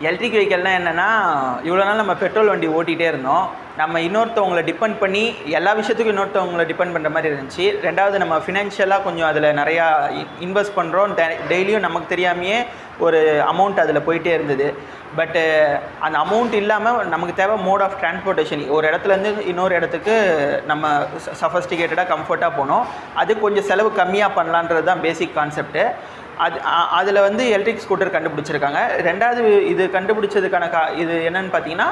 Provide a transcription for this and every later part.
Electric வெஹிக்கல்னால் என்னென்னா, இவ்வளோ நாள் நம்ம பெட்ரோல் வண்டி ஓட்டிகிட்டே இருந்தோம். நம்ம இன்னொருத்தவங்களை டிபெண்ட் பண்ணி எல்லா விஷயத்துக்கும் இன்னொருத்தவங்களை டிபெண்ட் பண்ணுற மாதிரி இருந்துச்சு. ரெண்டாவது, நம்ம ஃபினான்ஷியலாக கொஞ்சம் அதில் நிறையா இன்வெஸ்ட் பண்ணுறோம். டெய்லியும் நமக்கு தெரியாமையே ஒரு அமௌண்ட் அதில் போயிட்டே இருந்தது. பட்டு அந்த அமௌண்ட் இல்லாமல் நமக்கு தேவை மோட் ஆஃப் டிரான்ஸ்போர்ட்டேஷன். ஒரு இடத்துலேருந்து இன்னொரு இடத்துக்கு நம்ம சஃபஸ்டிகேட்டடாக கம்ஃபர்ட்டாக போனோம். அது கொஞ்சம் செலவு கம்மியாக பண்ணலான்றது தான் பேசிக் கான்செப்ட்டு. அதில் வந்து எலக்ட்ரிக் ஸ்கூட்டர் கண்டுபிடிச்சிருக்காங்க. ரெண்டாவது இது கண்டுபிடிச்சதுக்கான இது என்னென்னு பார்த்தீங்கன்னா,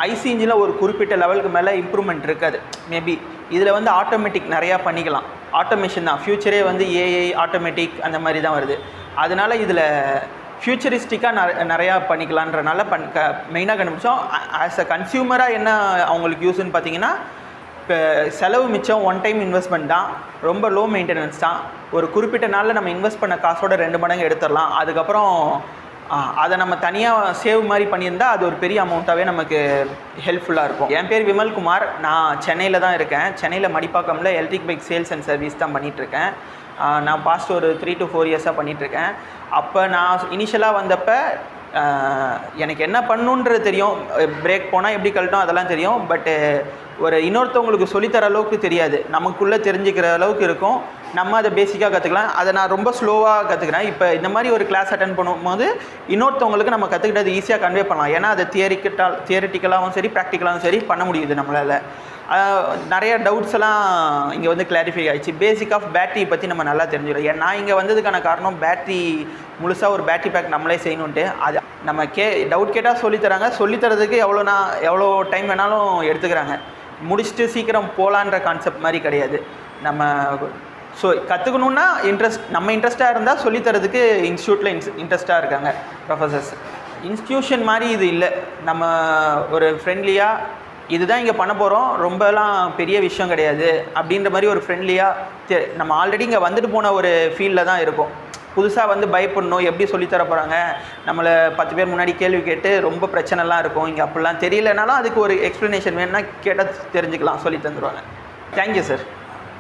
ஐசி இன்ஜினில் ஒரு குறிப்பிட்ட லெவலுக்கு மேலே இம்ப்ரூவ்மெண்ட் இருக்காது. மேபி இதில் வந்து ஆட்டோமேட்டிக் நிறையா பண்ணிக்கலாம். ஆட்டோமேஷன் தான் ஃப்யூச்சரே வந்து ஏஐ ஆட்டோமேட்டிக் அந்த மாதிரி தான் வருது. அதனால் இதில் ஃப்யூச்சரிஸ்டிக்காக நிறையா பண்ணிக்கலான்றனால மெயினாக கண்டுபிடிச்சோம். ஆஸ் அ கன்சியூமராக என்ன அவங்களுக்கு யூஸ்ன்னு பார்த்தீங்கன்னா, இப்போ செலவு மிச்சம், ஒன் டைம் இன்வெஸ்ட்மெண்ட் தான், ரொம்ப லோ மெயின்டெனன்ஸ் தான். ஒரு குறிப்பிட்ட நாளில் நம்ம இன்வெஸ்ட் பண்ண காசோட 2 மடங்கு எடுத்துடலாம். அதுக்கப்புறம் அதை நம்ம தனியாக சேவ் மாதிரி பண்ணியிருந்தால் அது ஒரு பெரிய அமௌண்ட்டாகவே நமக்கு ஹெல்ப்ஃபுல்லாக இருக்கும். என் பேர் விமல்குமார். நான் சென்னையில் தான் இருக்கேன். சென்னையில் மடிப்பாக்கமில் electric bike sales and service தான் பண்ணிகிட்ருக்கேன். நான் பாஸ்ட் ஒரு 3 to 4 இயர்ஸாக பண்ணிகிட்ருக்கேன். அப்போ நான் இனிஷியலாக வந்தப்போ எனக்கு என்ன பண்ணுன்றது தெரியும். பிரேக் போனால் எப்படி கழட்டும் அதெல்லாம் தெரியும். பட்டு ஒரு இன்னொருத்தவங்களுக்கு சொல்லித்தர அளவுக்கு தெரியாது. நமக்குள்ளே தெரிஞ்சுக்கிற அளவுக்கு இருக்கும். நம்ம அதை பேசிக்காக கற்றுக்கலாம். அதை நான் ரொம்ப ஸ்லோவாக கற்றுக்கிறேன். இப்போ இந்த மாதிரி ஒரு கிளாஸ் அட்டன் பண்ணும்போது இன்னொருத்தவங்களுக்கு நம்ம கற்றுக்கிட்டது ஈஸியாக கன்வே பண்ணலாம். ஏன்னா அதை தியரிட்டிக்கலாகவும் சரி ப்ராக்டிக்கலாகவும் சரி பண்ண முடியுது நம்மளால். நிறைய டவுட்ஸ் எல்லாம் இங்கே வந்து கிளாரிஃபை ஆகிடுச்சு. பேசிக் ஆஃப் பேட்டரி பற்றி நம்ம நல்லா தெரிஞ்சிடும். நான் இங்கே வந்ததுக்கான காரணம் பேட்டரி முழுசாக ஒரு பேட்டரி பேக் நம்மளே செய்யணுன்ட்டு. அது நம்ம டவுட் கேட்டால் சொல்லித்தராங்க. சொல்லித்தரதுக்கு எவ்வளோ டைம் வேணாலும் எடுத்துக்கிறாங்க. முடிச்சுட்டு சீக்கிரம் போகலான்ற கான்செப்ட் மாதிரி கிடையாது. நம்ம கற்றுக்கணுன்னா நம்ம இன்ட்ரெஸ்ட்டாக இருந்தால் சொல்லித்தரதுக்கு இன்ஸ்டியூட்டில் இன்ட்ரெஸ்ட்டாக இருக்காங்க ப்ரொஃபஸர்ஸ். இன்ஸ்டியூஷன் மாதிரி இது இல்லை. நம்ம ஒரு ஃப்ரெண்ட்லியாக இதுதான் இங்கே பண்ண போகிறோம், ரொம்பலாம் பெரிய விஷயம் கிடையாது அப்படின்ற மாதிரி ஒரு ஃப்ரெண்ட்லியாக நம்ம ஆல்ரெடி இங்கே வந்துட்டு போன ஒரு ஃபீல்டில் தான் இருக்கும். புதுசாக வந்து பயப்படணும், எப்படி சொல்லித்தர போகிறாங்க, நம்மளை 10 பேர் முன்னாடி கேள்வி கேட்டு ரொம்ப பிரச்சனைலாம் இருக்கும். இங்கே அப்படிலாம் தெரியலனாலும் அதுக்கு ஒரு எக்ஸ்ப்ளனேஷன் வேணும்னா கேட்டால் தெரிஞ்சுக்கலாம், சொல்லி தந்துடுவாங்க. Thank you sir.